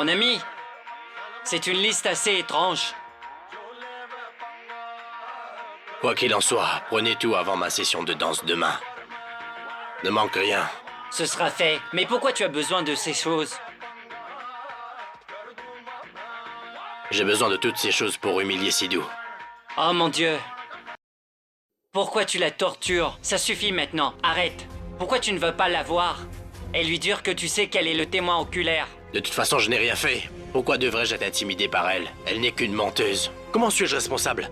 Mon ami, c'est une liste assez étrange. Quoi qu'il en soit, prenez tout avant ma session de danse demain. Ne manque rien. Ce sera fait. Mais pourquoi tu as besoin de ces choses? J'ai besoin de toutes ces choses pour humilier Sidhu. Oh mon Dieu. Pourquoi tu la tortures? Ça suffit maintenant, arrête. Pourquoi tu ne veux pas la voir et lui dire que tu sais qu'elle est le témoin oculaire? De toute façon, je n'ai rien fait. Pourquoi devrais-je être intimidé par elle? Elle n'est qu'une menteuse. Comment suis-je responsable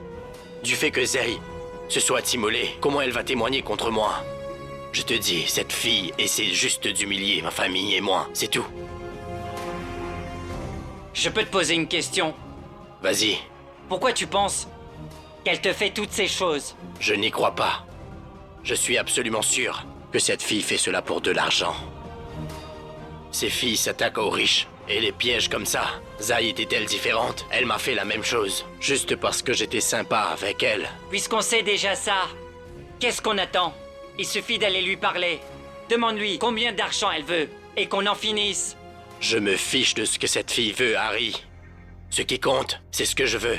du fait que Zeri se soit immolée? Comment elle va témoigner contre moi? Je te dis, cette fille essaie juste d'humilier ma famille et moi, c'est tout. Je peux te poser une question? Vas-y. Pourquoi tu penses qu'elle te fait toutes ces choses? Je n'y crois pas. Je suis absolument sûr que cette fille fait cela pour de l'argent. Ces filles s'attaquent aux riches et les piègent comme ça. Zai était-elle différente? Elle m'a fait la même chose, juste parce que j'étais sympa avec elle. Puisqu'on sait déjà ça, qu'est-ce qu'on attend? Il suffit d'aller lui parler. Demande-lui combien d'argent elle veut et qu'on en finisse. Je me fiche de ce que cette fille veut, Harry. Ce qui compte, c'est ce que je veux.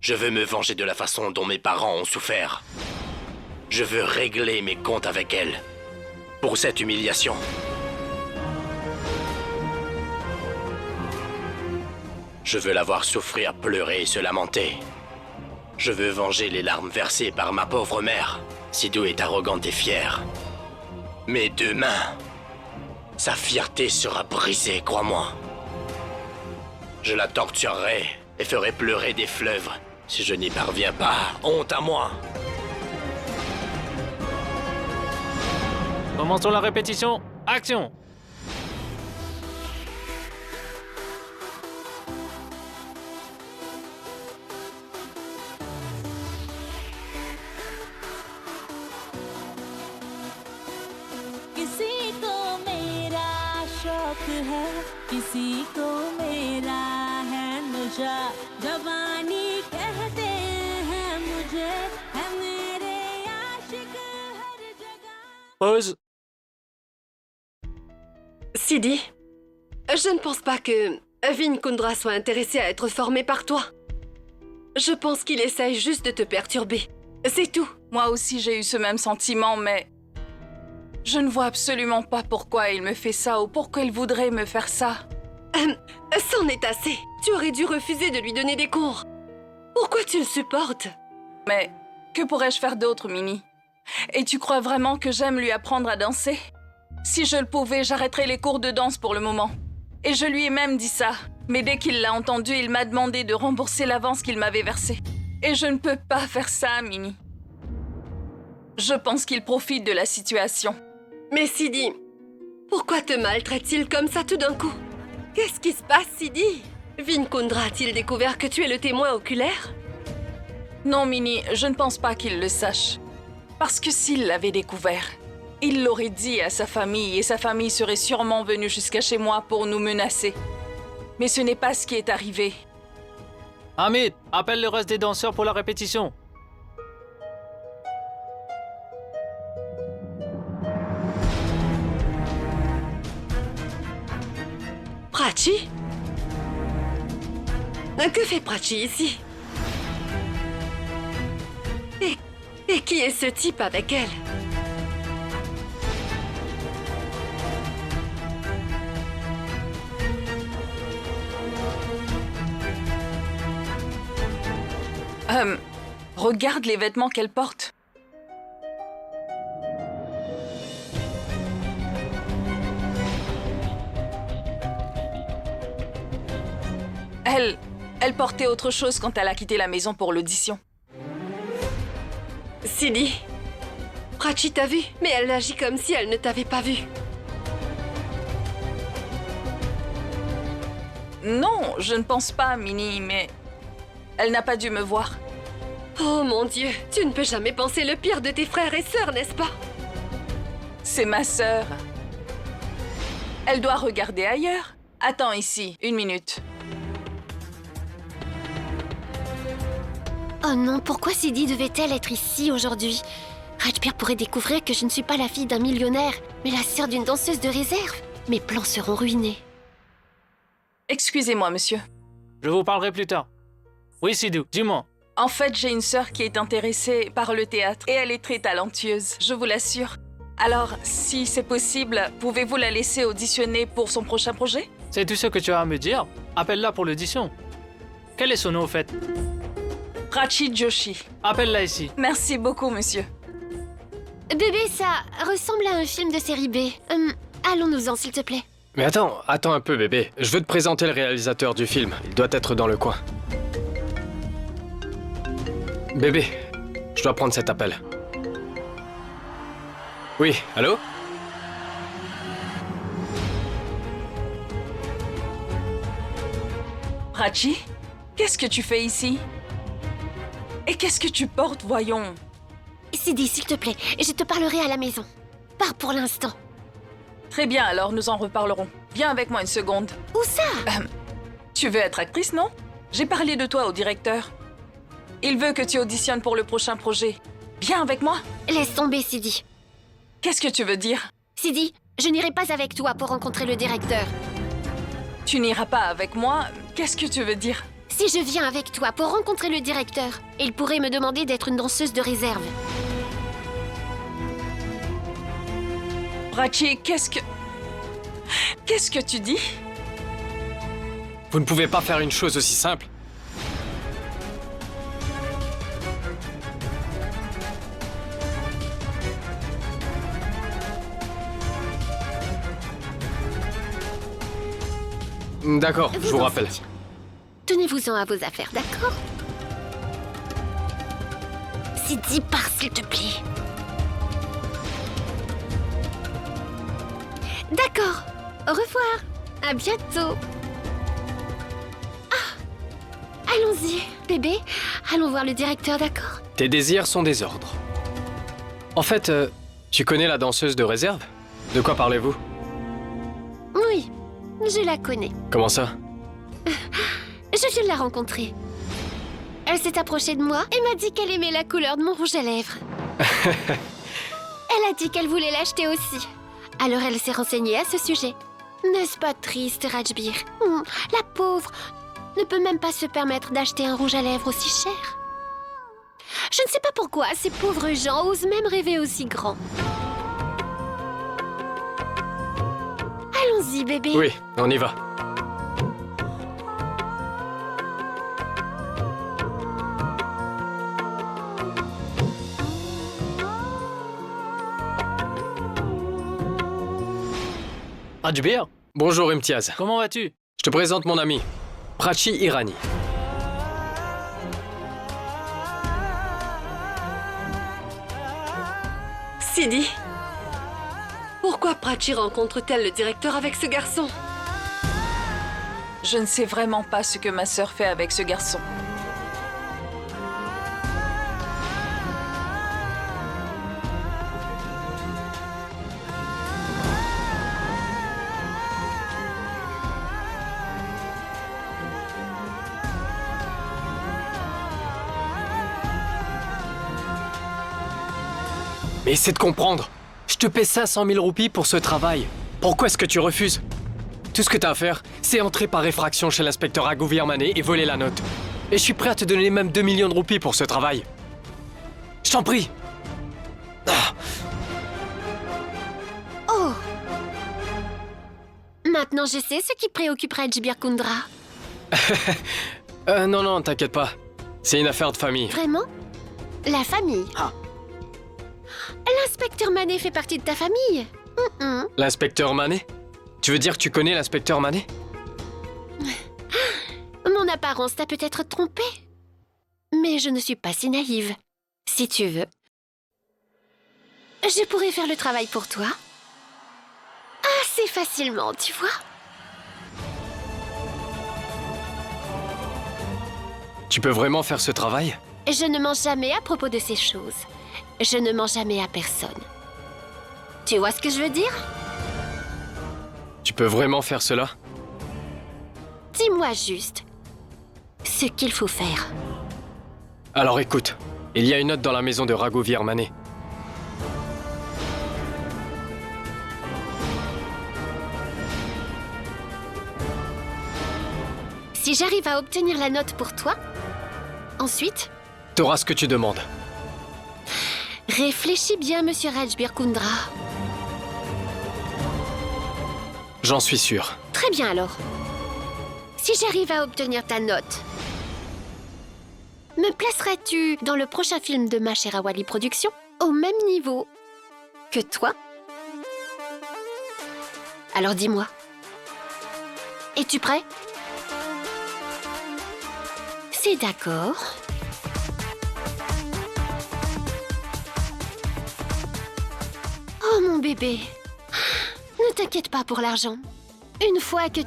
Je veux me venger de la façon dont mes parents ont souffert. Je veux régler mes comptes avec elle. Pour cette humiliation. Je veux la voir souffrir, pleurer et se lamenter. Je veux venger les larmes versées par ma pauvre mère. Sidhu est arrogante et fière. Mais demain, sa fierté sera brisée, crois-moi. Je la torturerai et ferai pleurer des fleuves. Si je n'y parviens pas, honte à moi. Commençons la répétition. Action! किसी को मेरा शौक है, किसी को मेरा है नशा, जवानी कहते हैं मुझे, है मेरे आशिक हर जगह। Pause. Sidi, je ne pense pas que Vin Kundra soit intéressé à être formé par toi. Je pense qu'il essaye juste de te perturber. C'est tout. Moi aussi, j'ai eu ce même sentiment, mais je ne vois absolument pas pourquoi il me fait ça ou pourquoi il voudrait me faire ça. C'en est assez. Tu aurais dû refuser de lui donner des cours. Pourquoi tu le supportes? Mais que pourrais-je faire d'autre, Minnie? Et tu crois vraiment que j'aime lui apprendre à danser? Si je le pouvais, j'arrêterais les cours de danse pour le moment. Et je lui ai même dit ça. Mais dès qu'il l'a entendu, il m'a demandé de rembourser l'avance qu'il m'avait versée. Et je ne peux pas faire ça, Minnie. Je pense qu'il profite de la situation. Mais Sidi, pourquoi te maltraite-t-il comme ça tout d'un coup? Qu'est-ce qui se passe, Sidi? Vin Kundra a-t-il découvert que tu es le témoin oculaire? Non, Minnie, je ne pense pas qu'il le sache. Parce que s'il l'avait découvert, il l'aurait dit à sa famille et sa famille serait sûrement venue jusqu'à chez moi pour nous menacer. Mais ce n'est pas ce qui est arrivé. Hamid, appelle le reste des danseurs pour la répétition. Prachi? Que fait Prachi ici? Et qui est ce type avec elle? Regarde les vêtements qu'elle porte. Elle portait autre chose quand elle a quitté la maison pour l'audition. Sidi, Prachi t'a vu, mais elle agit comme si elle ne t'avait pas vu. Non, je ne pense pas, Minnie, mais elle n'a pas dû me voir. Oh mon Dieu, tu ne peux jamais penser le pire de tes frères et sœurs, n'est-ce pas? C'est ma sœur. Elle doit regarder ailleurs. Attends ici, 1 minute. Oh non, pourquoi Sidi devait-elle être ici aujourd'hui? Rajbir pourrait découvrir que je ne suis pas la fille d'un millionnaire, mais la sœur d'une danseuse de réserve. Mes plans seront ruinés. Excusez-moi, monsieur. Je vous parlerai plus tard. Oui, Sidou, dis-moi. En fait, j'ai une sœur qui est intéressée par le théâtre et elle est très talentueuse, je vous l'assure. Alors, si c'est possible, pouvez-vous la laisser auditionner pour son prochain projet? C'est tout ce que tu as à me dire? Appelle-la pour l'audition. Quel est son nom au fait? Prachi Joshi. Appelle-la ici. Merci beaucoup, monsieur. Bébé, ça ressemble à un film de série B. Allons-nous-en, s'il te plaît. Mais attends un peu, bébé. Je veux te présenter le réalisateur du film. Il doit être dans le coin. Bébé, je dois prendre cet appel. Oui, allô? Prachi, qu'est-ce que tu fais ici? Et qu'est-ce que tu portes, voyons? Sidi, s'il te plaît, je te parlerai à la maison. Pars pour l'instant. Très bien, alors nous en reparlerons. Viens avec moi une seconde. Où ça? Tu veux être actrice, non? J'ai parlé de toi au directeur. Il veut que tu auditionnes pour le prochain projet. Viens avec moi. Laisse tomber, Sidi. Qu'est-ce que tu veux dire? Sidi, je n'irai pas avec toi pour rencontrer le directeur. Tu n'iras pas avec moi? Qu'est-ce que tu veux dire? Si je viens avec toi pour rencontrer le directeur, il pourrait me demander d'être une danseuse de réserve. Prachi, qu'est-ce que tu dis? Vous ne pouvez pas faire une chose aussi simple. D'accord, je vous en rappelle. faites. Tenez-vous-en à vos affaires, d'accord? Sidi, pars, s'il te plaît. D'accord. Au revoir. À bientôt. Ah. Allons-y, bébé. Allons voir le directeur, d'accord? Tes désirs sont des ordres. En fait, tu connais la danseuse de réserve? De quoi parlez-vous? Oui, je la connais. Comment ça? Je viens de la rencontrer. Elle s'est approchée de moi et m'a dit qu'elle aimait la couleur de mon rouge à lèvres. Elle a dit qu'elle voulait l'acheter aussi. Alors elle s'est renseignée à ce sujet. N'est-ce pas triste, Rajbir? La pauvre ne peut même pas se permettre d'acheter un rouge à lèvres aussi cher. Je ne sais pas pourquoi ces pauvres gens osent même rêver aussi grand. Allons-y, bébé. Oui, on y va. Rajbir, Bonjour Imtiaz. comment vas-tu? Je te présente mon ami, Prachi Irani. Sidi, pourquoi Prachi rencontre-t-elle le directeur avec ce garçon? Je ne sais vraiment pas ce que ma sœur fait avec ce garçon. Mais essaie de comprendre. Je te paie 500 000 roupies pour ce travail. Pourquoi est-ce que tu refuses? Tout ce que t'as à faire, c'est entrer par effraction chez l'inspecteur Raghuveer Mané et voler la note. Et je suis prêt à te donner même 2 millions de roupies pour ce travail. Je t'en prie. Ah. Oh! Maintenant, je sais ce qui préoccupe Rajbir Kundra. Non, t'inquiète pas. C'est une affaire de famille. Vraiment? La famille? L'inspecteur Mané fait partie de ta famille? L'inspecteur Mané? Tu veux dire que tu connais l'inspecteur Mané? Mon apparence t'a peut-être trompé. Mais je ne suis pas si naïve. Si tu veux, je pourrais faire le travail pour toi. Assez facilement, tu vois. Tu peux vraiment faire ce travail? Je ne mens jamais à propos de ces choses. Je ne mens jamais à personne. Tu vois ce que je veux dire? Tu peux vraiment faire cela? Dis-moi juste ce qu'il faut faire. Alors écoute, il y a une note dans la maison de Raghuveer Mané. Si j'arrive à obtenir la note pour toi, ensuite, T'auras ce que tu demandes. réfléchis bien, monsieur Rajbir Kundra. J'en suis sûr. Très bien alors. Si j'arrive à obtenir ta note, me placeras-tu dans le prochain film de Mahsherawali Productions au même niveau que toi? Alors dis-moi. Es-tu prêt? C'est d'accord. Oh mon bébé, ne t'inquiète pas pour l'argent. Une fois que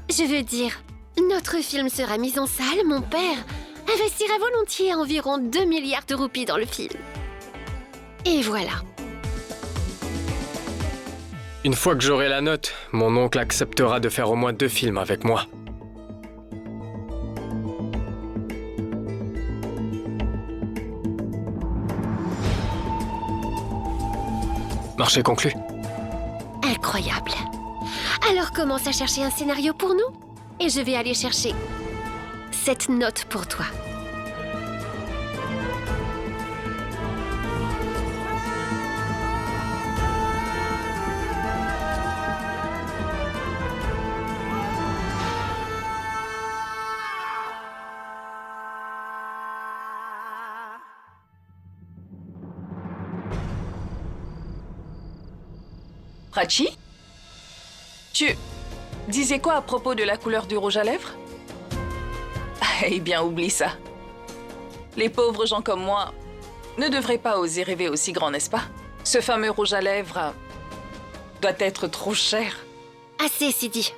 je veux dire, notre film sera mis en salle, mon père investira volontiers environ 2 milliards de roupies dans le film. Et voilà. Une fois que j'aurai la note, mon oncle acceptera de faire au moins 2 films avec moi. Marché conclu. Incroyable. Alors commence à chercher un scénario pour nous et je vais aller chercher cette note pour toi. Prachi? Tu disais quoi à propos de la couleur du rouge à lèvres? Eh bien, oublie ça. Les pauvres gens comme moi ne devraient pas oser rêver aussi grand, n'est-ce pas? Ce fameux rouge à lèvres doit être trop cher. Assez, Sidi.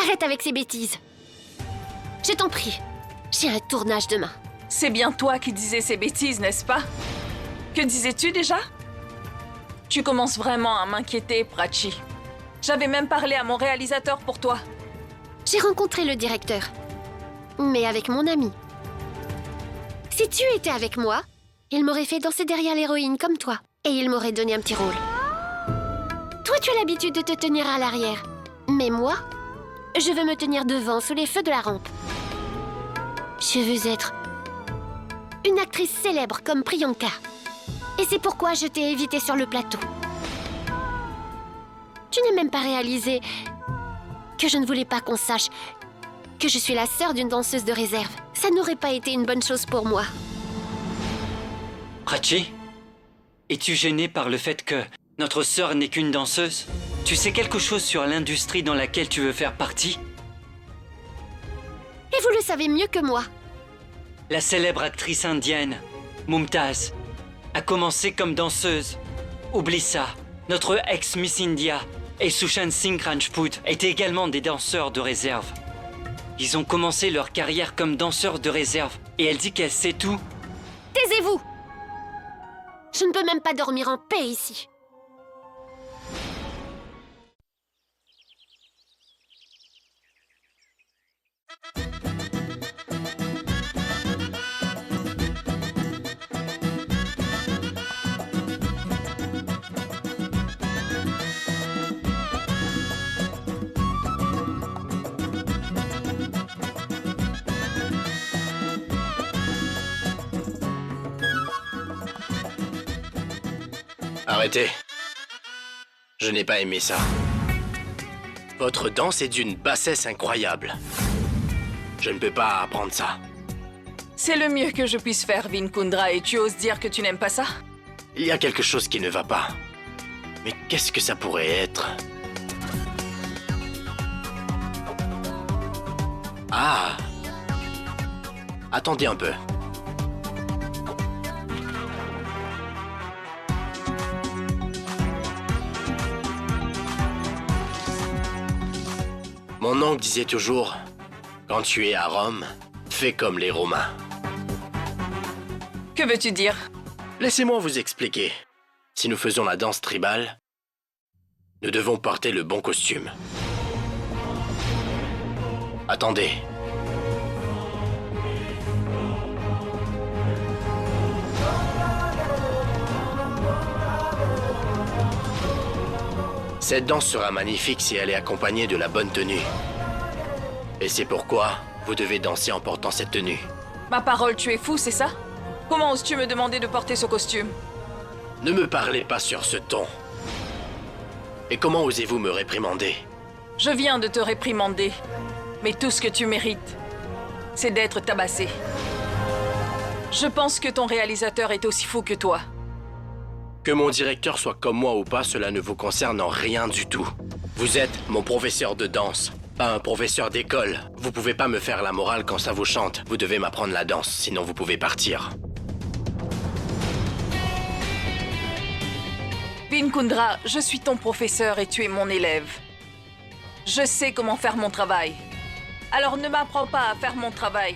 Arrête avec ces bêtises. Je t'en prie. J'ai un tournage demain. C'est bien toi qui disais ces bêtises, n'est-ce pas? Que disais-tu déjà? Tu commences vraiment à m'inquiéter, Prachi. J'avais même parlé à mon réalisateur pour toi. J'ai rencontré le directeur. Mais avec mon ami. Si tu étais avec moi, il m'aurait fait danser derrière l'héroïne comme toi. Et il m'aurait donné un petit rôle. Toi, tu as l'habitude de te tenir à l'arrière. Mais moi, je veux me tenir devant, sous les feux de la rampe. Je veux être une actrice célèbre comme Priyanka. Et c'est pourquoi je t'ai évité sur le plateau. Tu n'as même pas réalisé que je ne voulais pas qu'on sache que je suis la sœur d'une danseuse de réserve. Ça n'aurait pas été une bonne chose pour moi. Prachi, es-tu gêné par le fait que notre sœur n'est qu'une danseuse? Tu sais quelque chose sur l'industrie dans laquelle tu veux faire partie? Et vous le savez mieux que moi. La célèbre actrice indienne, Mumtaz, a commencé comme danseuse. Oublie ça. Notre ex-Miss India et Sushan Singh Rajput étaient également des danseurs de réserve. Ils ont commencé leur carrière comme danseurs de réserve et elle dit qu'elle sait tout. Taisez-vous! Je ne peux même pas dormir en paix ici. Arrêtez. Je n'ai pas aimé ça. Votre danse est d'une bassesse incroyable. Je ne peux pas apprendre ça. C'est le mieux que je puisse faire, Vin Kundra, et tu oses dire que tu n'aimes pas ça? Il y a quelque chose qui ne va pas. Mais qu'est-ce que ça pourrait être? Ah! Attendez un peu. Mon oncle disait toujours, quand tu es à Rome, fais comme les Romains. Que veux-tu dire? Laissez-moi vous expliquer. Si nous faisons la danse tribale, nous devons porter le bon costume. Attendez. Cette danse sera magnifique si elle est accompagnée de la bonne tenue. Et c'est pourquoi vous devez danser en portant cette tenue. Ma parole, tu es fou, c'est ça? Comment oses-tu me demander de porter ce costume? Ne me parlez pas sur ce ton. Et comment osez-vous me réprimander? Je viens de te réprimander. Mais tout ce que tu mérites, c'est d'être tabassé. Je pense que ton réalisateur est aussi fou que toi. Que mon directeur soit comme moi ou pas, cela ne vous concerne en rien du tout. Vous êtes mon professeur de danse, pas un professeur d'école. Vous pouvez pas me faire la morale quand ça vous chante. Vous devez m'apprendre la danse, sinon vous pouvez partir. Vinkundra, je suis ton professeur et tu es mon élève. Je sais comment faire mon travail. Alors ne m'apprends pas à faire mon travail.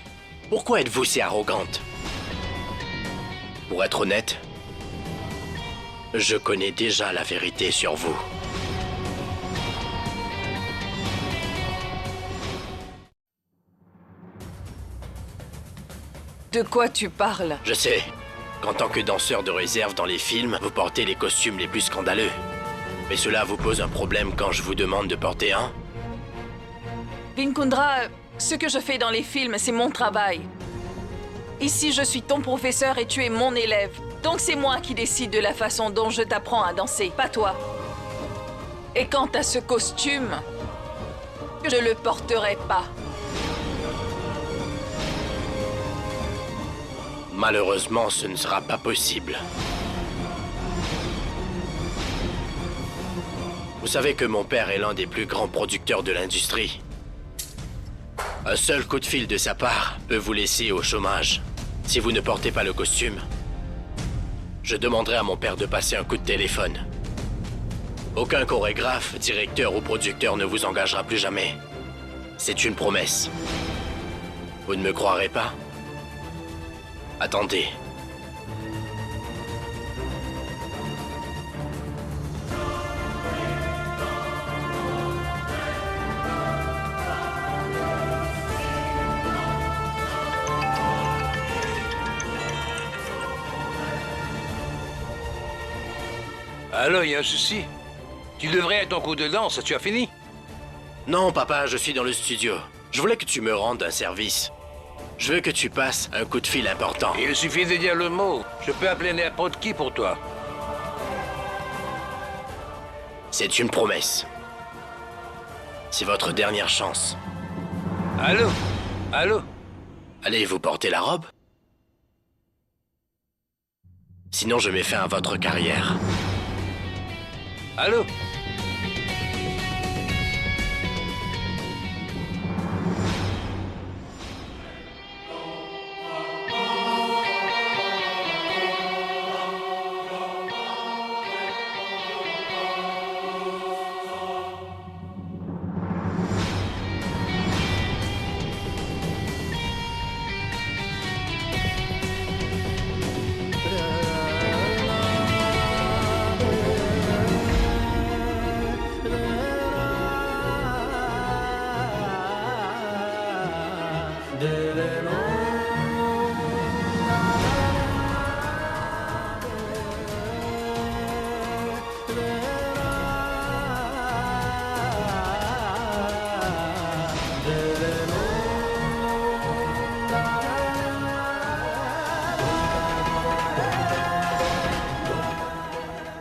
Pourquoi êtes-vous si arrogante? Pour être honnête, je connais déjà la vérité sur vous. De quoi tu parles? Je sais qu'en tant que danseur de réserve dans les films, vous portez les costumes les plus scandaleux. Mais cela vous pose un problème quand je vous demande de porter un? Vinkundra, ce que je fais dans les films, c'est mon travail. Ici, je suis ton professeur et tu es mon élève. Donc c'est moi qui décide de la façon dont je t'apprends à danser, pas toi. Et quant à ce costume, je le porterai pas. Malheureusement, ce ne sera pas possible. Vous savez que mon père est l'un des plus grands producteurs de l'industrie. Un seul coup de fil de sa part peut vous laisser au chômage. Si vous ne portez pas le costume, je demanderai à mon père de passer un coup de téléphone. Aucun chorégraphe, directeur ou producteur ne vous engagera plus jamais. C'est une promesse. Vous ne me croirez pas? Attendez. Alors, il y a un souci. Tu devrais être en cours de danse, tu as fini? Non, papa, je suis dans le studio. Je voulais que tu me rendes un service. Je veux que tu passes un coup de fil important. Il suffit de dire le mot. Je peux appeler n'importe qui pour toi. C'est une promesse. C'est votre dernière chance. Allô? Allô? Allez, vous portez la robe? Sinon, je mets fin à votre carrière. Allô?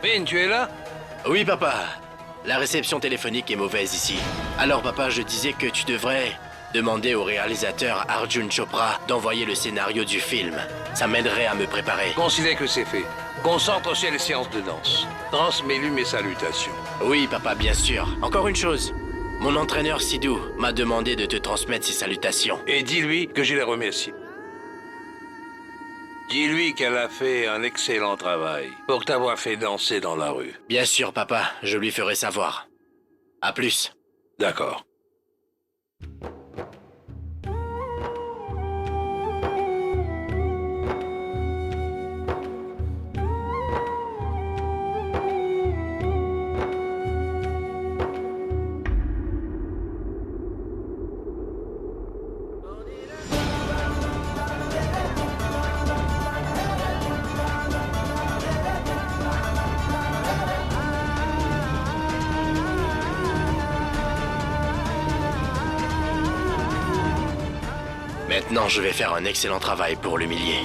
Vin, tu es là? Oui, papa. La réception téléphonique est mauvaise ici. Alors, papa, je disais que tu devrais demander au réalisateur Arjun Chopra d'envoyer le scénario du film. Ça m'aiderait à me préparer. Considère que c'est fait. Concentre sur les séances de danse. Transmets-lui mes salutations. Oui, papa, bien sûr. Encore une chose. Mon entraîneur Sidhu m'a demandé de te transmettre ses salutations. Et dis-lui que je les remercie. Dis-lui qu'elle a fait un excellent travail pour t'avoir fait danser dans la rue. Bien sûr, papa, je lui ferai savoir. À plus. D'accord. Maintenant, je vais faire un excellent travail pour l'humilier.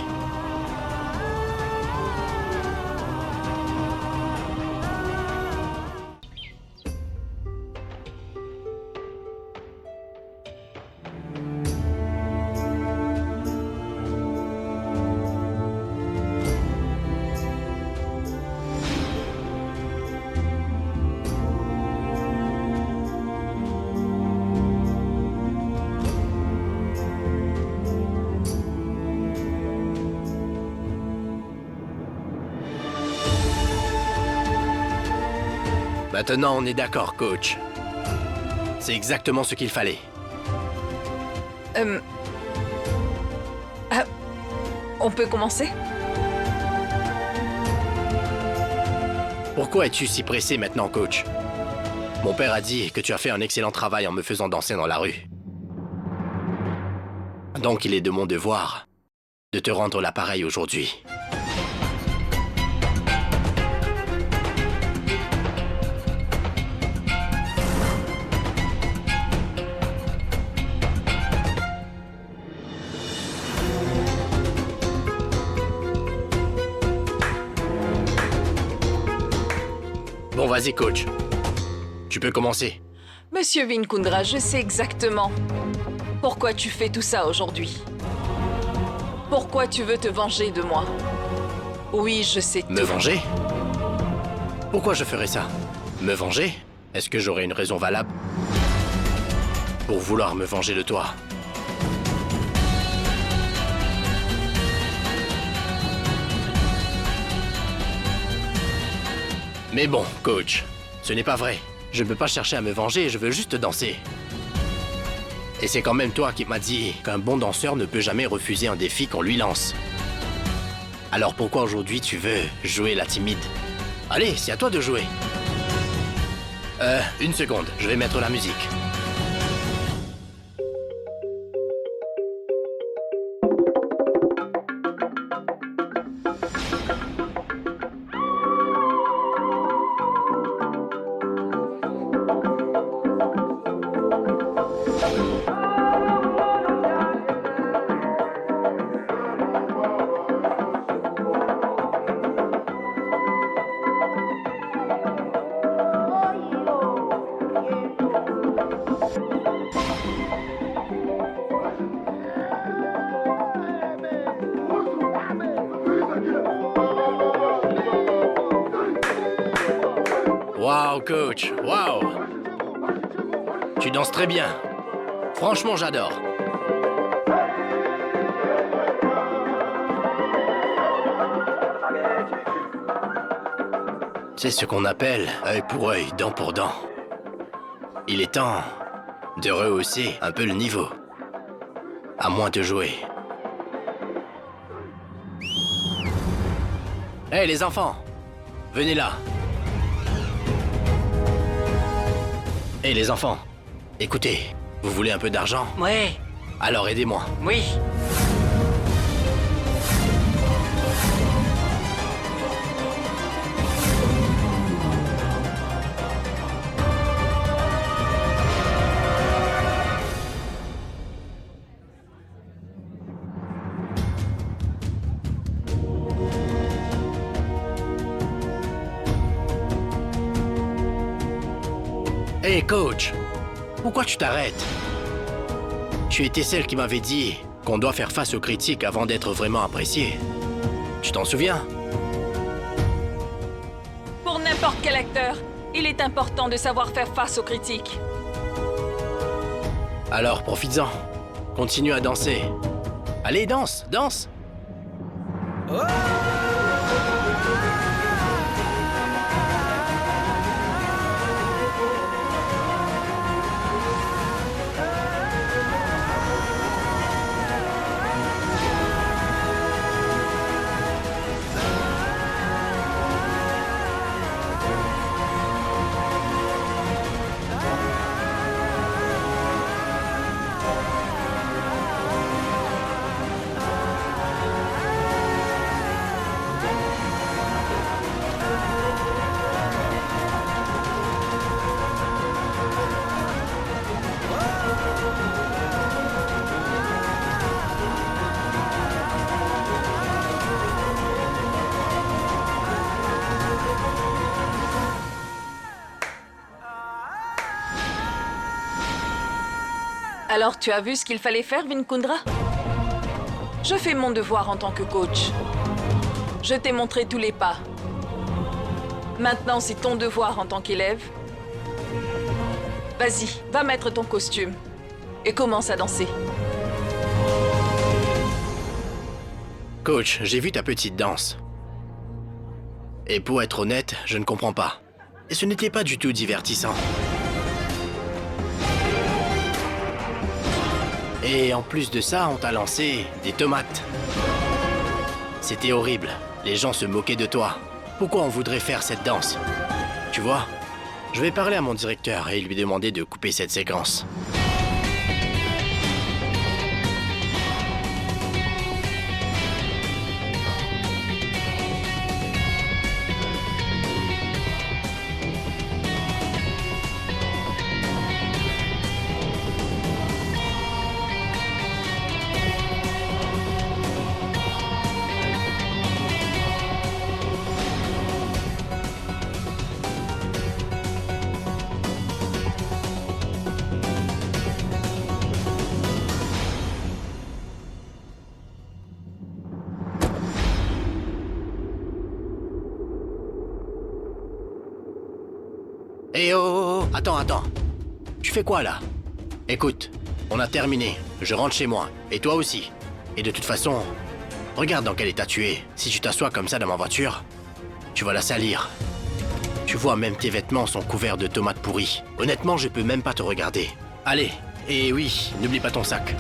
Maintenant, on est d'accord, coach. C'est exactement ce qu'il fallait. On peut commencer? Pourquoi es-tu si pressé maintenant, coach? Mon père a dit que tu as fait un excellent travail en me faisant danser dans la rue. Donc il est de mon devoir de te rendre l'appareil aujourd'hui. Bon, vas-y, coach. Tu peux commencer. Monsieur Vinkundra, je sais exactement pourquoi tu fais tout ça aujourd'hui. Pourquoi tu veux te venger de moi. Oui, je sais tout. Me venger? Pourquoi je ferais ça? Me venger? Est-ce que j'aurais une raison valable pour vouloir me venger de toi? Mais bon, coach, ce n'est pas vrai. Je ne peux pas chercher à me venger, je veux juste danser. Et c'est quand même toi qui m'as dit qu'un bon danseur ne peut jamais refuser un défi qu'on lui lance. Alors pourquoi aujourd'hui tu veux jouer la timide? Allez, c'est à toi de jouer. Une seconde, je vais mettre la musique. Wow, coach, wow! Tu danses très bien. Franchement, j'adore. C'est ce qu'on appelle œil pour œil, dent pour dent. Il est temps de rehausser un peu le niveau. À moins de jouer. Hey, les enfants! Venez là! Hey les enfants, écoutez, vous voulez un peu d'argent? Ouais, Alors aidez-moi. oui. Hey coach, pourquoi tu t'arrêtes? Tu étais celle qui m'avait dit qu'on doit faire face aux critiques avant d'être vraiment apprécié. Tu t'en souviens? Pour n'importe quel acteur, il est important de savoir faire face aux critiques. Alors profites-en. Continue à danser. Allez, danse, danse! Alors tu as vu ce qu'il fallait faire, Vinkundra? Je fais mon devoir en tant que coach. Je t'ai montré tous les pas. Maintenant, c'est ton devoir en tant qu'élève. Vas-y, va mettre ton costume et commence à danser. Coach, j'ai vu ta petite danse. Et pour être honnête, je ne comprends pas. Et ce n'était pas du tout divertissant. Et en plus de ça, on t'a lancé des tomates. C'était horrible. Les gens se moquaient de toi. Pourquoi on voudrait faire cette danse? Tu vois, je vais parler à mon directeur et lui demander de couper cette séquence. Eh oh, attends. Tu fais quoi là? Écoute, on a terminé. Je rentre chez moi. Et toi aussi. Et de toute façon, regarde dans quel état tu es. Si tu t'assois comme ça dans ma voiture, tu vas la salir. Tu vois, même tes vêtements sont couverts de tomates pourries. Honnêtement, je peux même pas te regarder. Allez, et oui, n'oublie pas ton sac.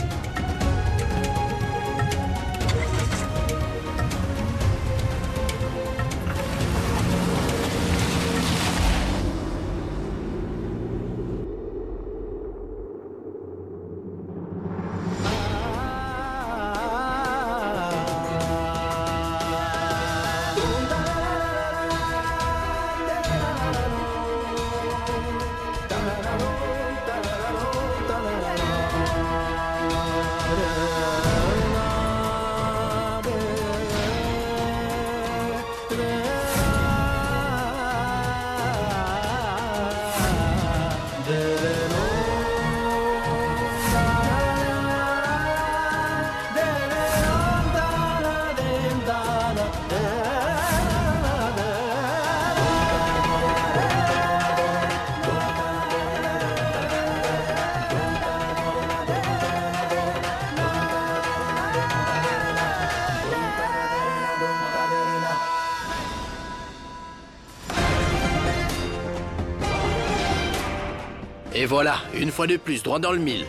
Et voilà, une fois de plus, droit dans le mille.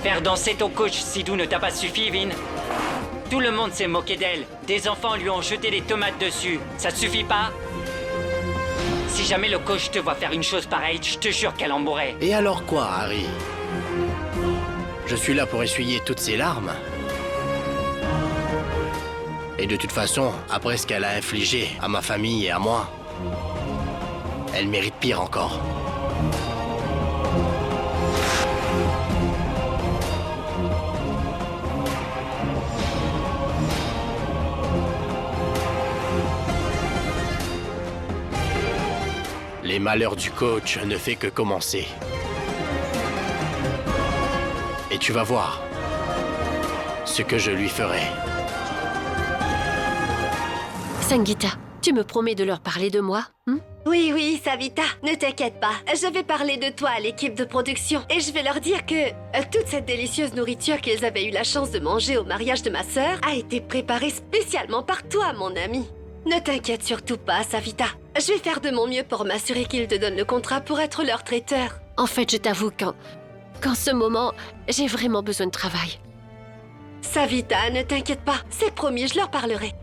Faire danser ton coach Sidhu ne t'a pas suffi, Vin? Tout le monde s'est moqué d'elle. Des enfants lui ont jeté des tomates dessus. Ça te suffit pas? Si jamais le coach te voit faire une chose pareille, je te jure qu'elle en mourrait. Et alors quoi, Harry? Je suis là pour essuyer toutes ces larmes. Et de toute façon, après ce qu'elle a infligé à ma famille et à moi, elle mérite pire encore. Les malheurs du coach ne fait que commencer. Et tu vas voir ce que je lui ferai. Sangeeta, tu me promets de leur parler de moi, hein? Oui, Savita, ne t'inquiète pas. Je vais parler de toi à l'équipe de production et je vais leur dire que toute cette délicieuse nourriture qu'ils avaient eu la chance de manger au mariage de ma sœur a été préparée spécialement par toi, mon ami. Ne t'inquiète surtout pas, Savita. Je vais faire de mon mieux pour m'assurer qu'ils te donnent le contrat pour être leur traiteur. En fait, je t'avoue qu'en ce moment, j'ai vraiment besoin de travail. Savita, ne t'inquiète pas. C'est promis, je leur parlerai.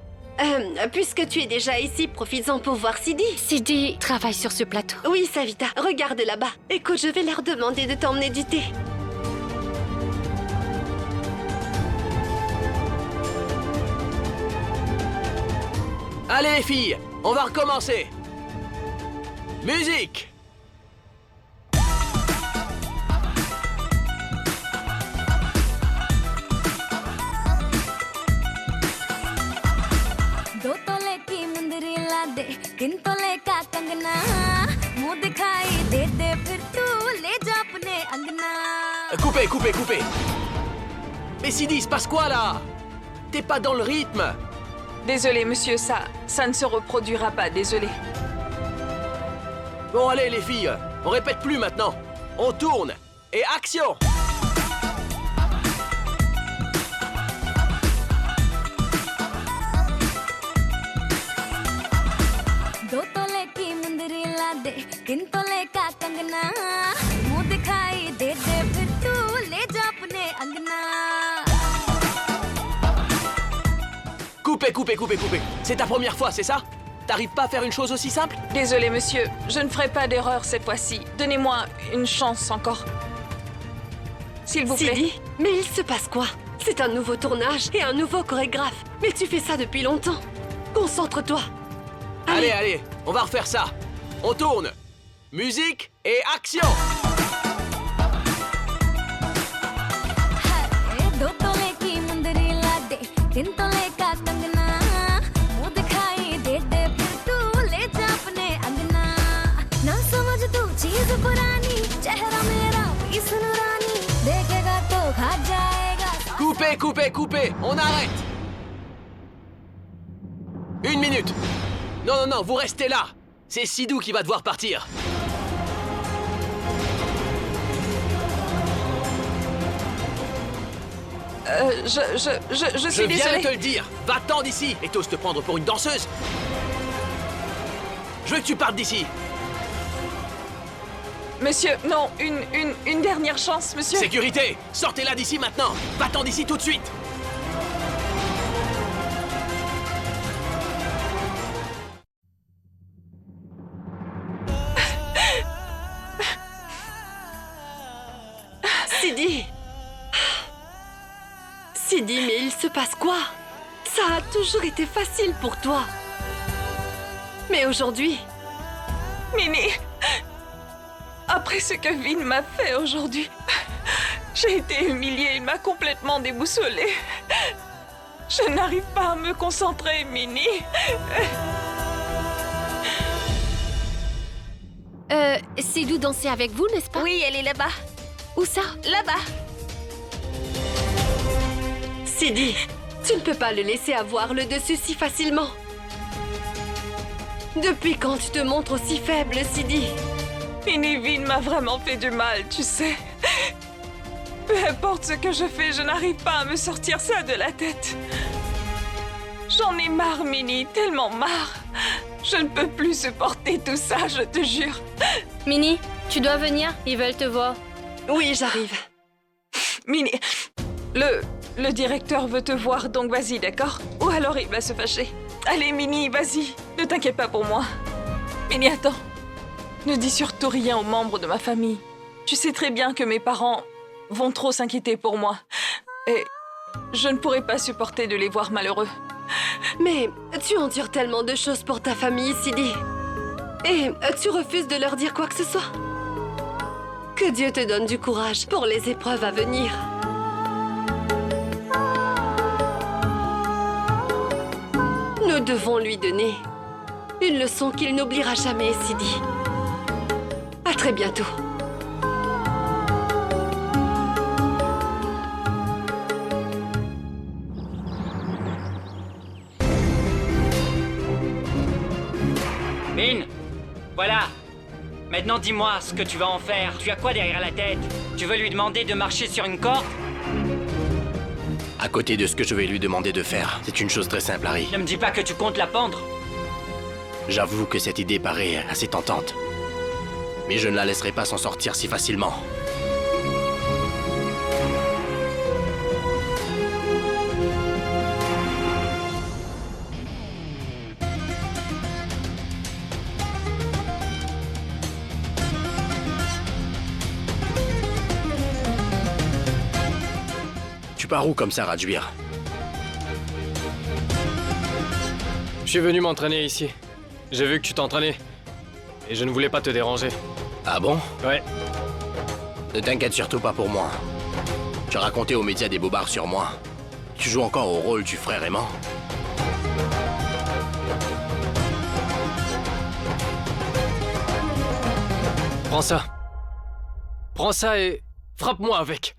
Puisque tu es déjà ici, profites-en pour voir Sidi. Sidi travaille sur ce plateau. Oui, Savita, regarde là-bas. Écoute, je vais leur demander de t'emmener du thé. Allez les filles, on va recommencer. Musique! दो तोले की मुंदरी ला दे 3 तोले का कंगना मुंह दिखाई दे फिर तू ले जा अपने अंगना Coupez, coupez, coupez. Mais Sidi, il se passe quoi là? T'es pas dans le rythme. Désolé, monsieur, ça ne se reproduira pas, désolé. Bon, allez les filles, on répète plus maintenant. On tourne. Et action! दो तोले की मुंदरी ला दे 3 तोले का कंगना मुंह दिखाई दे दे फिर तू ले जा अपने अंगना Coupez, coupez, coupez, coupez. C'est ta première fois, c'est ça? T'arrives pas à faire une chose aussi simple? Désolé, monsieur, je ne ferai pas d'erreur cette fois-ci. Donnez-moi une chance encore. S'il vous plaît. Sidi, mais il se passe quoi? C'est un nouveau tournage et un nouveau chorégraphe. Mais tu fais ça depuis longtemps. Concentre-toi. Allez, allez, on va refaire ça. On tourne. Musique et action! दो तोले की मुंदरी ला दे 3 तोले का कंगना मुंह दिखाई दे दे फिर तू ले जा अपने अंगना ना समझ तू चीज पुरानी चेहरा मेरा भी सुनरानी देखेगा तो खा जाएगा Coupez, coupez, coupez. On arrête. 1 minute. Non, non, non, vous restez là. C'est Sidou qui va devoir partir. Je Je suis viens désolée. de te le dire. Va-t'en d'ici et t'oses te prendre pour une danseuse. Je veux que tu partes d'ici. Monsieur, non, une dernière chance, monsieur. Sécurité, sortez-la d'ici maintenant. Va-t'en d'ici tout de suite. Sidi. Sidi, mais il se passe quoi? Ça a toujours été facile pour toi. Mais aujourd'hui, Minnie, après ce que Vin m'a fait aujourd'hui, j'ai été humiliée, il m'a complètement déboussolée. Je n'arrive pas à me concentrer, Minnie. Sidou dansait avec vous, n'est-ce pas? Oui, elle est là-bas. Où ça? Là-bas. Sidi, tu ne peux pas le laisser avoir le dessus si facilement. Depuis quand tu te montres aussi faible, Sidi? Minnie, Vin m'a vraiment fait du mal, tu sais. Peu importe ce que je fais, je n'arrive pas à me sortir ça de la tête. J'en ai marre, Minnie, tellement marre. Je ne peux plus supporter tout ça, je te jure. Minnie, tu dois venir, ils veulent te voir. Oui, j'arrive. Minnie, le directeur veut te voir, donc vas-y, d'accord? Ou alors il va se fâcher. Allez, Minnie, vas-y, ne t'inquiète pas pour moi. Minnie, attends. Ne dis surtout rien aux membres de ma famille. Tu sais très bien que mes parents vont trop s'inquiéter pour moi. Et je ne pourrai pas supporter de les voir malheureux. Mais tu endures tellement de choses pour ta famille, Sidi. Et tu refuses de leur dire quoi que ce soit. Que Dieu te donne du courage pour les épreuves à venir. Nous devons lui donner une leçon qu'il n'oubliera jamais, Sidi. À très bientôt. Vin, voilà. Maintenant, dis-moi ce que tu vas en faire. Tu as quoi derrière la tête? Tu veux lui demander de marcher sur une corde? À côté de ce que je vais lui demander de faire, c'est une chose très simple, Harry. Ne me dis pas que tu comptes la pendre. J'avoue que cette idée paraît assez tentante. Mais je ne la laisserai pas s'en sortir si facilement. Tu pars où comme ça, Rajbir? Je suis venu m'entraîner ici. J'ai vu que tu t'entraînais. Et je ne voulais pas te déranger. Ah bon? Ouais. Ne t'inquiète surtout pas pour moi. Tu as raconté aux médias des bobards sur moi. Tu joues encore au rôle du frère aimant. Prends ça. Prends ça et frappe-moi avec.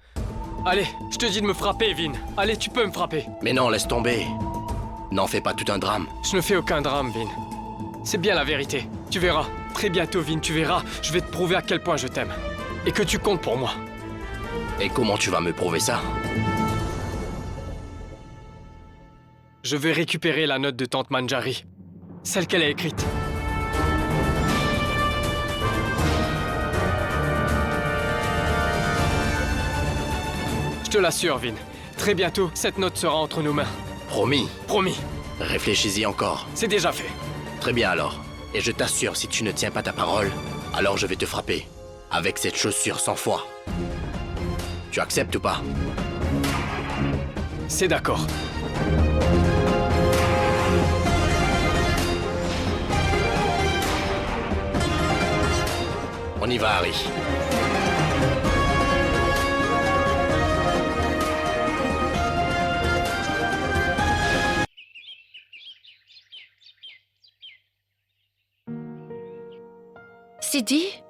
Allez, je te dis de me frapper, Vin. Allez, tu peux me frapper. Mais non, laisse tomber. N'en fais pas tout un drame. Je ne fais aucun drame, Vin. C'est bien la vérité. Tu verras. Très bientôt, Vin, tu verras. Je vais te prouver à quel point je t'aime. Et que tu comptes pour moi. Et comment tu vas me prouver ça? Je vais récupérer la note de tante Manjari. Celle qu'elle a écrite. Je te l'assure, Vin. Très bientôt, cette note sera entre nos mains. Promis. Promis. Réfléchis-y encore. C'est déjà fait. Très bien alors. Et je t'assure, si tu ne tiens pas ta parole, alors je vais te frapper. Avec cette chaussure 100 fois. Tu acceptes ou pas? C'est d'accord. On y va, Harry. Sidi?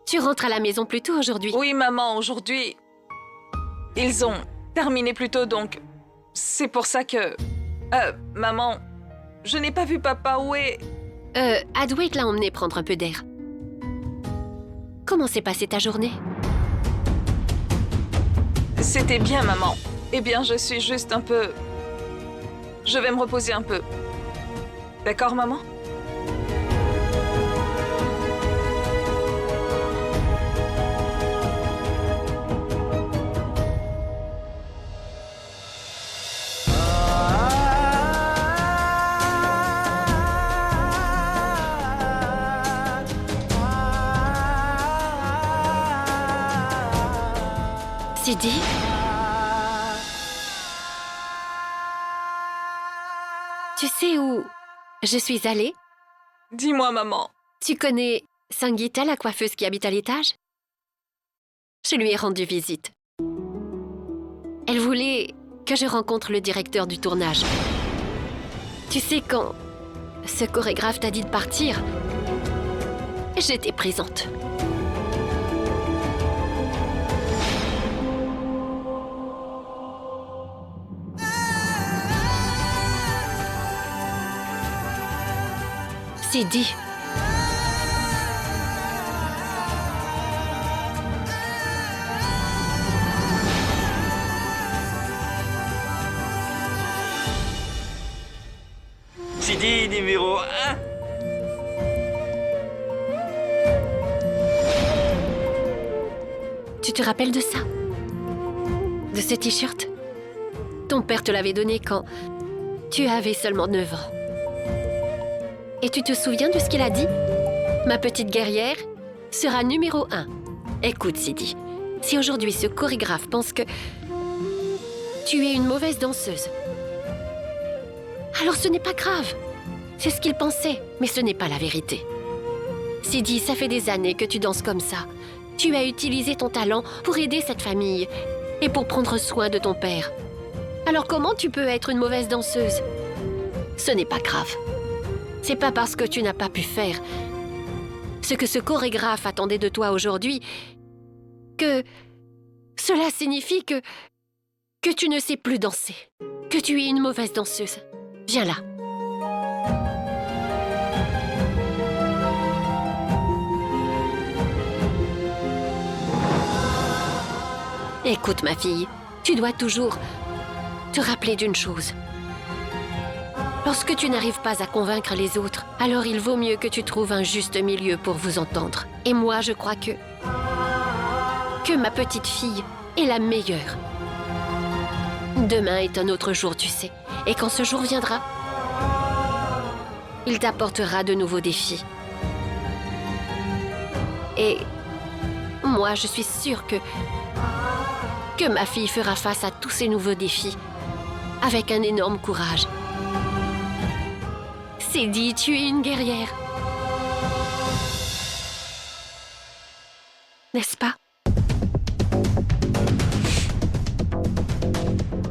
Tu rentres à la maison plus tôt aujourd'hui? Oui, maman, aujourd'hui, ils ont terminé plus tôt, donc c'est pour ça que... maman, je n'ai pas vu papa, où est... Adwait l'a emmené prendre un peu d'air. Comment s'est passée ta journée? C'était bien, maman. Eh bien, je suis juste un peu... Je vais me reposer un peu. D'accord, maman? Sidi? Tu sais où je suis allée? Dis-moi, maman. Tu connais Sangeeta, la coiffeuse qui habite à l'étage? Je lui ai rendu visite. Elle voulait que je rencontre le directeur du tournage. Tu sais, quand ce chorégraphe t'a dit de partir, j'étais présente. Sidi. Sidi numéro 1. Tu te rappelles de ça? De ce t-shirt? Ton père te l'avait donné quand tu avais seulement 9 ans. Et tu te souviens de ce qu'il a dit? Ma petite guerrière sera numéro 1. Écoute, Sidi, si aujourd'hui ce chorégraphe pense que tu es une mauvaise danseuse, alors ce n'est pas grave. C'est ce qu'il pensait, mais ce n'est pas la vérité. Sidi, ça fait des années que tu danses comme ça. Tu as utilisé ton talent pour aider cette famille et pour prendre soin de ton père. Alors comment tu peux être une mauvaise danseuse? Ce n'est pas grave. C'est pas parce que tu n'as pas pu faire ce que ce chorégraphe attendait de toi aujourd'hui que cela signifie que tu ne sais plus danser, que tu es une mauvaise danseuse. Viens là. Écoute, ma fille, tu dois toujours te rappeler d'une chose. Lorsque tu n'arrives pas à convaincre les autres, alors il vaut mieux que tu trouves un juste milieu pour vous entendre. Et moi, je crois que ma petite fille est la meilleure. Demain est un autre jour, tu sais. Et quand ce jour viendra, il t'apportera de nouveaux défis. Et moi, je suis sûre que ma fille fera face à tous ces nouveaux défis avec un énorme courage. C'est dit, tu es une guerrière. N'est-ce pas?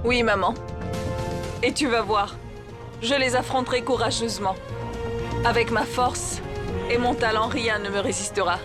Oui, maman. Et tu vas voir, je les affronterai courageusement. Avec ma force Et mon talent, rien ne me résistera.